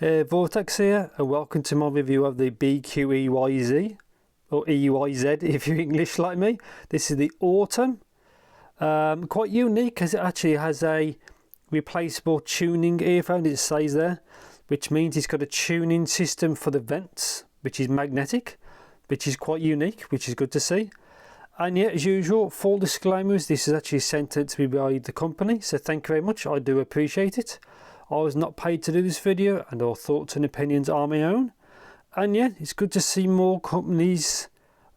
Vortex here, and welcome to my review of the BQEYZ, or EYZ if you're English like me. This is the Autumn. Quite unique as it actually has a replaceable tuning earphone, it says there, which means it's got a tuning system for the vents, which is magnetic, which is quite unique, which is good to see. And yeah, as usual, full disclaimers, this is actually sent to me by the company, so thank you very much, I do appreciate it. I was not paid to do this video, and all thoughts and opinions are my own. And yeah, it's good to see more companies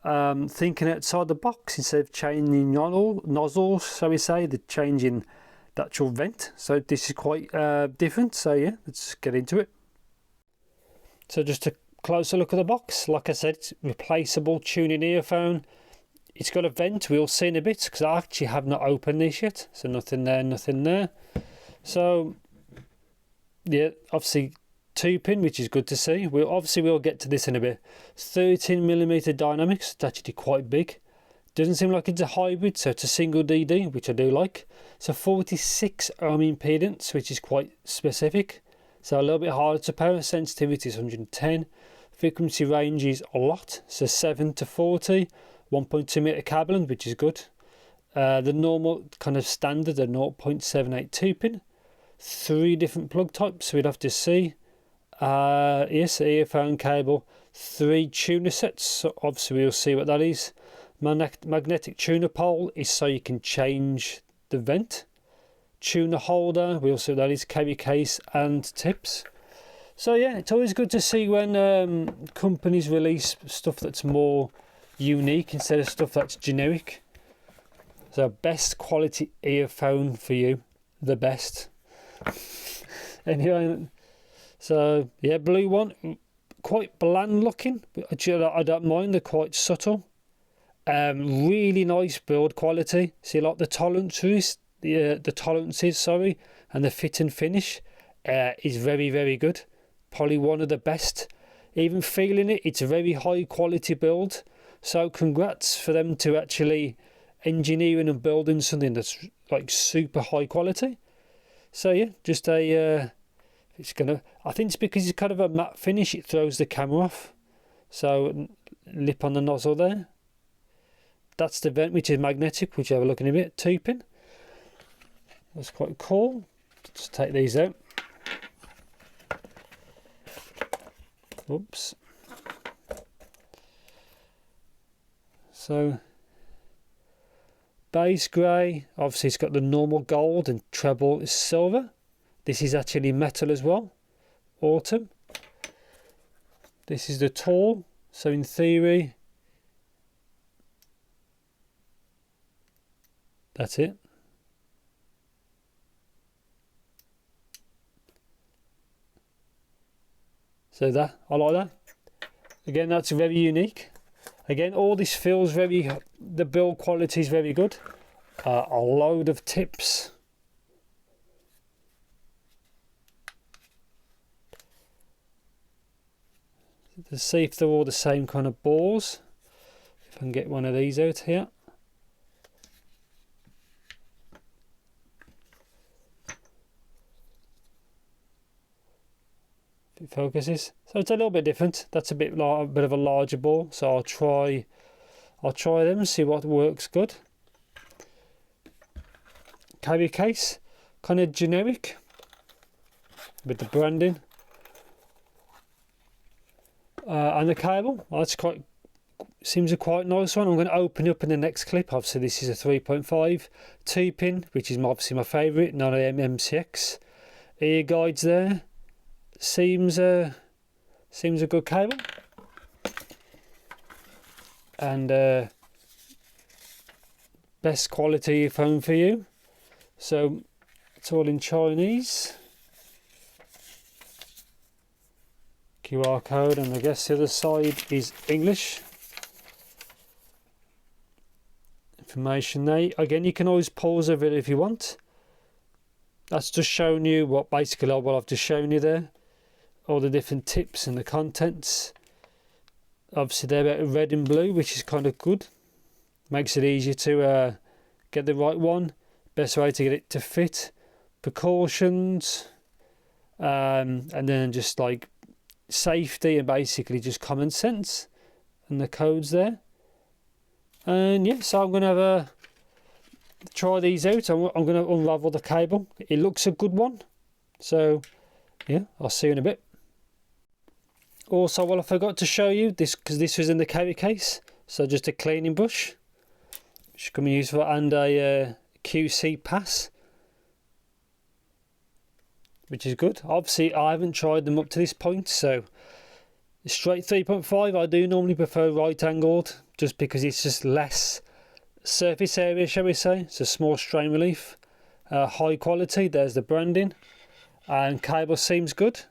thinking outside the box instead of changing nozzles, so we say, they're changing the actual vent. So this is quite different, so yeah, let's get into it. So just a closer look at the box. Like I said, it's replaceable tuning earphone. It's got a vent, we'll see in a bit, because I actually have not opened this yet. So nothing there, nothing there. So yeah, obviously 2-pin, which is good to see. We'll get to this in a bit. 13mm dynamics, it's actually quite big. Doesn't seem like it's a hybrid, so it's a single DD, which I do like. So 46 ohm impedance, which is quite specific. So a little bit harder to power. Sensitivity is 110. Frequency range is a lot, so 7 to 40. 1.2 meter cabling, which is good. The normal kind of standard, a 0.78 2-pin. 3 different plug types, so we'd have to see. Yes, earphone cable. 3 tuner sets, so obviously we'll see what that is. Magnetic tuner pole is so you can change the vent. Tuner holder, we'll see what that is. Carry case and tips. So yeah, it's always good to see when companies release stuff that's more unique instead of stuff that's generic. So best quality earphone for you, the best. Anyway, so yeah, blue one, quite bland looking, but I don't mind, they're quite subtle. Really nice build quality. See, like the tolerances, sorry, and the fit and finish is very, very good. Probably one of the best. Even feeling it, it's a very high quality build. So congrats for them to actually engineering and building something that's like super high quality. So yeah, just a I think it's because it's kind of a matte finish, it throws the camera off. So lip on the nozzle there. That's the vent, which is magnetic, which I have a look in a bit. 2-pin. That's quite cool. Just take these out. Oops. So base grey, obviously it's got the normal gold, and treble is silver. This is actually metal as well. Autumn. This is the tall, so in theory that's it. So that, I like that. Again, that's very unique. Again, all this feels very, the build quality is very good. A load of tips. To see if they're all the same kind of balls. If I can get one of these out here. If it focuses. So it's a little bit different. That's a bit of a larger ball. So I'll try them and see what works good. Carry case, kind of generic with the branding. And the cable, well, that's seems a quite nice one. I'm going to open up in the next clip. Obviously this is a 3.5 2-pin, which is obviously my favourite, not an MCX. Ear guides there. Seems a good cable. And best quality phone for you. So it's all in Chinese. QR code, and I guess the other side is English. Information there. Again, you can always pause a video if you want. That's just showing you what I've just shown you there. All the different tips and the contents. Obviously they're about red and blue, which is kind of good. Makes it easier to get the right one. Best way to get it to fit. Precautions. and then just like safety and basically just common sense, and the codes there. And yeah, so I'm going to have a try these out. I'm going to unravel the cable. It looks a good one, so yeah, I'll see you in a bit. Also, well, I forgot to show you this because this was in the carry case, so just a cleaning brush which can be useful, and a QC pass, which is good. Obviously I haven't tried them up to this point, so straight 3.5 I do normally prefer right angled, just because it's just less surface area, shall we say. It's a small strain relief, high quality. There's the branding, and cable seems good.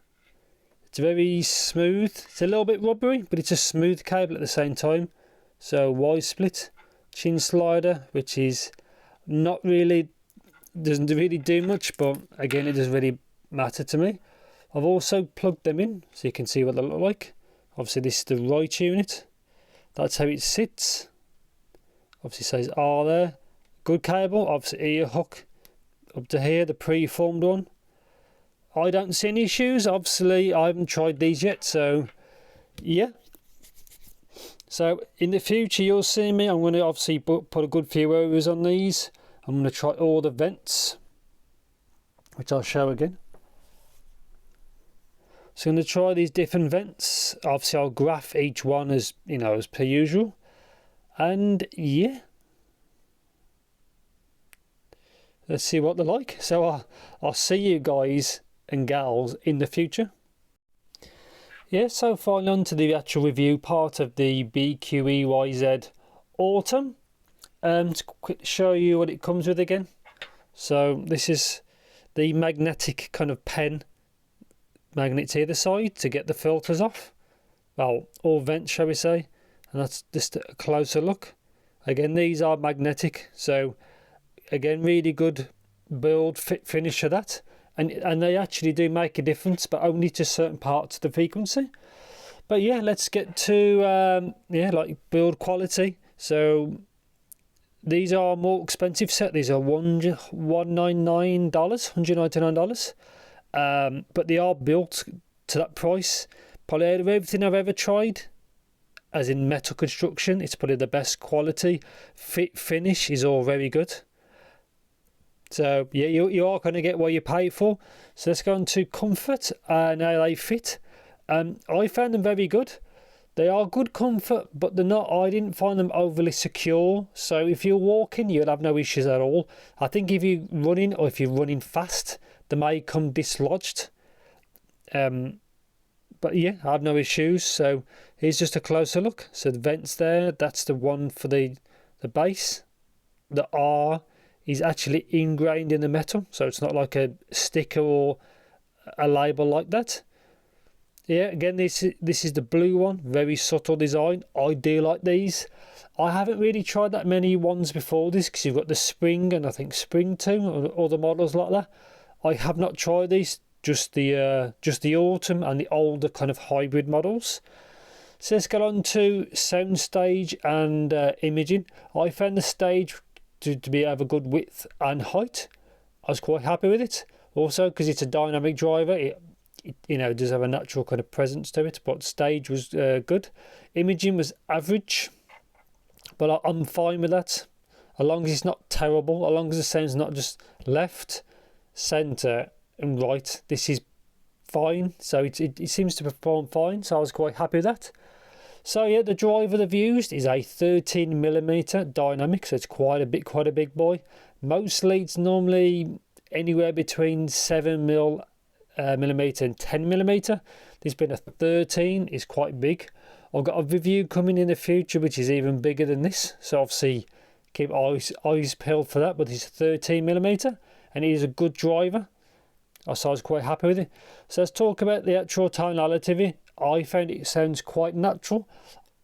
It's very smooth. It's a little bit rubbery, but it's a smooth cable at the same time. So Y split, chin slider, which is not really, doesn't really do much, but again it doesn't really matter to me. I've also plugged them in so you can see what they look like. Obviously this is the right unit, that's how it sits. Obviously says R there. Good cable. Obviously ear hook up to here, the pre-formed one. I don't see any issues. Obviously I haven't tried these yet, so yeah. So in the future you'll see me, I'm going to obviously put a good few hours on these. I'm going to try all the vents, which I'll show again. So I'm going to try these different vents. Obviously I'll graph each one as, you know, as per usual. And yeah, let's see what they're like. So I'll see you guys and gals in the future. Yeah, so finally on to the actual review part of the BQEYZ Autumn. To quickly show you what it comes with again. So this is the magnetic kind of pen magnet to either side to get the filters off. Well, or vents, shall we say. And that's just a closer look. Again, these are magnetic, so again, really good build, fit, finish for that. And they actually do make a difference, but only to certain parts of the frequency. But yeah, let's get to like build quality. So these are more expensive set. These are $199, but they are built to that price. Probably out of everything I've ever tried, as in metal construction, it's probably the best quality. Fit, finish is all very good. So yeah, you are going to get what you pay for. So let's go on to comfort and how they fit. I found them very good. They are good comfort, but they're not. I didn't find them overly secure. So if you're walking, you'll have no issues at all. I think if you're running or if you're running fast, they may come dislodged. But yeah, I have no issues. So here's just a closer look. So the vents there, that's the one for the base. The R is actually ingrained in the metal, so it's not like a sticker or a label like that. Yeah, again, this is the blue one, very subtle design. I do like these. I haven't really tried that many ones before this, because you've got the Spring and I think Spring 2 or other models like that. I have not tried these, just the Autumn and the older kind of hybrid models. So let's get on to sound stage and imaging. I found the stage to have a good width and height. I was quite happy with it. Also, because it's a dynamic driver, it you know, does have a natural kind of presence to it. But stage was good. Imaging was average, but I'm fine with that, as long as it's not terrible. As long as the sound's not just left, centre, and right. This is fine. So it seems to perform fine. So I was quite happy with that. So yeah, the driver they've used is a 13mm dynamic, so it's quite a big boy. Mostly it's normally anywhere between 7mm and 10mm. This being a 13 is quite big. I've got a review coming in the future which is even bigger than this, so obviously keep eyes peeled for that. But it's 13mm and it is a good driver, so I was quite happy with it. So let's talk about the actual tonality of it. I found it sounds quite natural,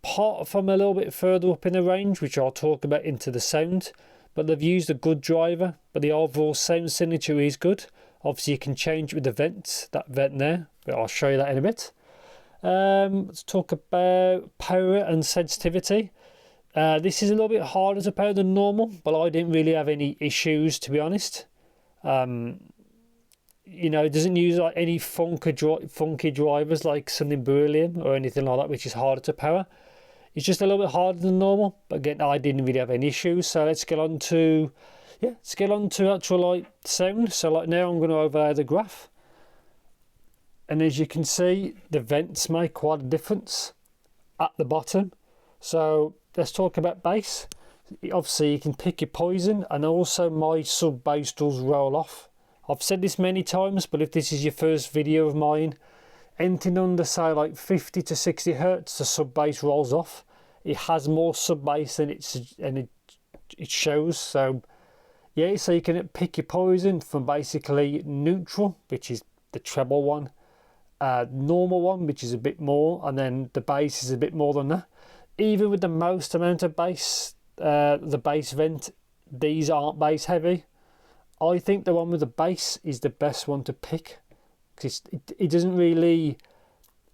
apart from a little bit further up in the range, which I'll talk about into the sound. But they've used a good driver, but the overall sound signature is good. Obviously you can change it with the vents, that vent there, but I'll show you that in a bit. Let's talk about power and sensitivity. This is a little bit harder to power than normal, but I didn't really have any issues, to be honest. you know, it doesn't use like any funky drivers like something Beryllium or anything like that, which is harder to power. It's just a little bit harder than normal, but again, I didn't really have any issues. So let's get on to actual like sound. So like now I'm going to overlay the graph, and as you can see, the vents make quite a difference at the bottom. So let's talk about bass. Obviously you can pick your poison, and also my sub bass does roll off. I've said this many times, but if this is your first video of mine, anything under say like 50 to 60 hertz, the sub bass rolls off. It has more sub bass than it shows. So yeah, so you can pick your poison from basically neutral, which is the treble one, normal one, which is a bit more, and then the bass is a bit more than that. Even with the most amount of bass, the bass vent, these aren't bass heavy. I think the one with the bass is the best one to pick, because it doesn't really,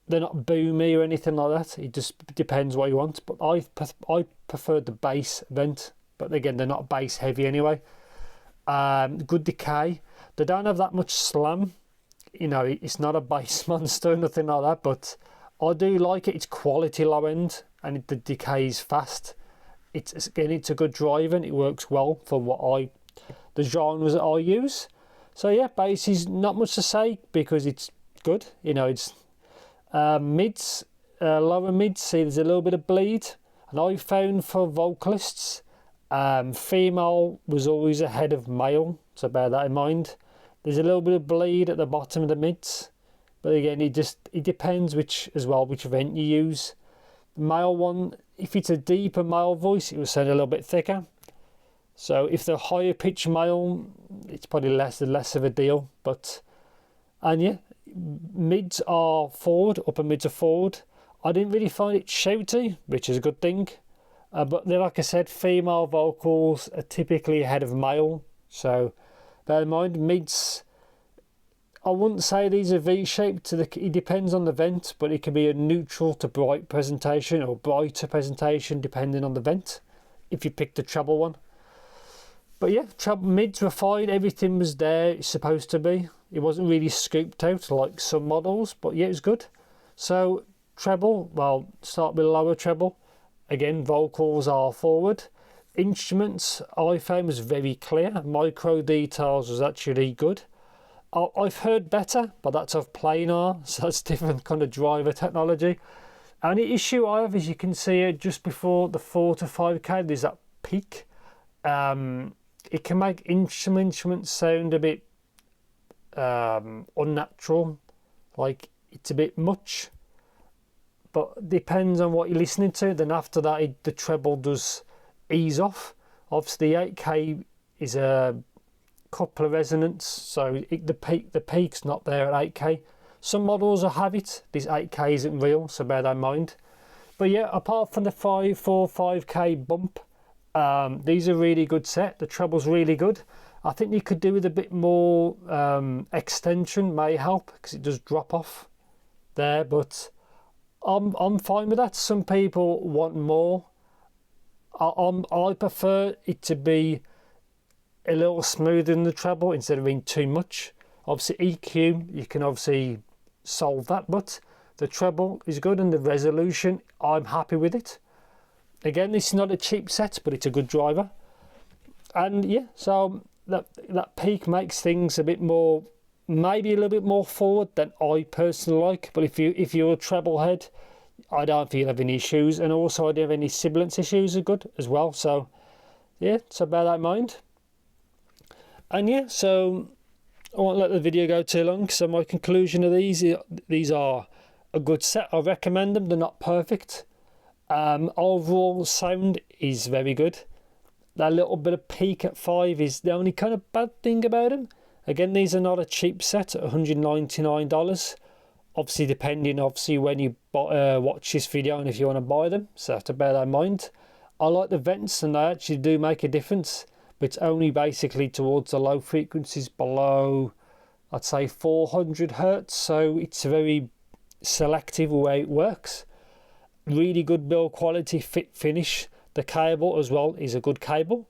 they're not boomy or anything like that. It just depends what you want. But I prefer the bass vent, but again, they're not bass heavy anyway. Good decay. They don't have that much slam. You know, it's not a bass monster, nothing like that, but I do like it. It's quality low end, and the decay is fast. It's a good driver, and it works well for the genres that I use. So yeah, bass is not much to say because it's good. You know, it's mids, lower mids. See, there's a little bit of bleed, and I found for vocalists, female was always ahead of male, so bear that in mind. There's a little bit of bleed at the bottom of the mids, but again, it depends which vent you use. The male one, if it's a deeper male voice, it will sound a little bit thicker. So if they're higher pitch male, it's probably less of a deal. And yeah, mids are forward, upper mids are forward. I didn't really find it shouty, which is a good thing. But then, like I said, female vocals are typically ahead of male. So bear in mind, mids, I wouldn't say these are V-shaped. It depends on the vent, but it can be a neutral to bright presentation or brighter presentation depending on the vent, if you pick the treble one. But yeah, treble mids were fine. Everything was there it's supposed to be. It wasn't really scooped out like some models, but yeah, it was good. So treble, well, start with lower treble. Again, vocals are forward. Instruments, I found was very clear. Micro details was actually good. I've heard better, but that's off planar, so that's different kind of driver technology. Only issue I have is you can see it just before the 4 to 5K, there's that peak. It can make instruments sound a bit unnatural, like it's a bit much. But depends on what you're listening to. Then after that, the treble does ease off. Obviously, the 8K is a couple of resonance, so the peak's not there at 8K. Some models will have it. This 8K isn't real, so bear that in mind. But yeah, apart from the 5K bump, these are really good set. The treble's really good. I think you could do with a bit more extension, may help, because it does drop off there, but I'm fine with that. Some people want more. I prefer it to be a little smoother than the treble instead of being too much. Obviously EQ, you can obviously solve that, but the treble is good, and the resolution, I'm happy with it. Again, this is not a cheap set, but it's a good driver. And yeah, so that peak makes things a bit more, maybe a little bit more forward than I personally like. But if you're a treble head, I don't think you'll have any issues. And also I don't have any sibilance issues are good as well. So yeah, so bear that in mind. And yeah, so I won't let the video go too long. So my conclusion of these are a good set. I recommend them. They're not perfect. Overall sound is very good. That little bit of peak at 5 is the only kind of bad thing about them. Again, these are not a cheap set at $199. Obviously, depending when you watch this video and if you want to buy them. So I have to bear that in mind. I like the vents, and they actually do make a difference. But it's only basically towards the low frequencies below, I'd say 400 hertz. So it's very selective the way it works. Really good build quality, fit finish. The cable as well is a good cable.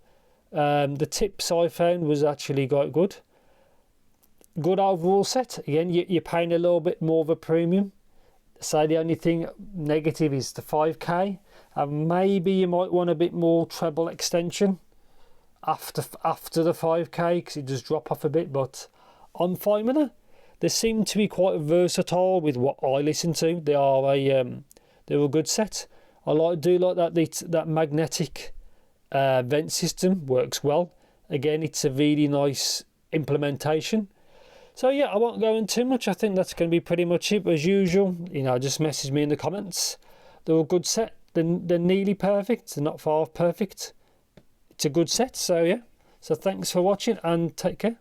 The tips I found was actually quite good. good overall set. Again, you're paying a little bit more of a premium. So the only thing negative is the 5K, and maybe you might want a bit more treble extension after the 5K, because it does drop off a bit. But I'm fine with it. They seem to be quite versatile with what I listen to. They're a good set. I do like that magnetic vent system works well. Again, it's a really nice implementation. So yeah, I won't go into too much. I think that's going to be pretty much it. As usual, just message me in the comments. They're a good set. They're nearly perfect. They're not far off perfect. It's a good set. So yeah. So thanks for watching and take care.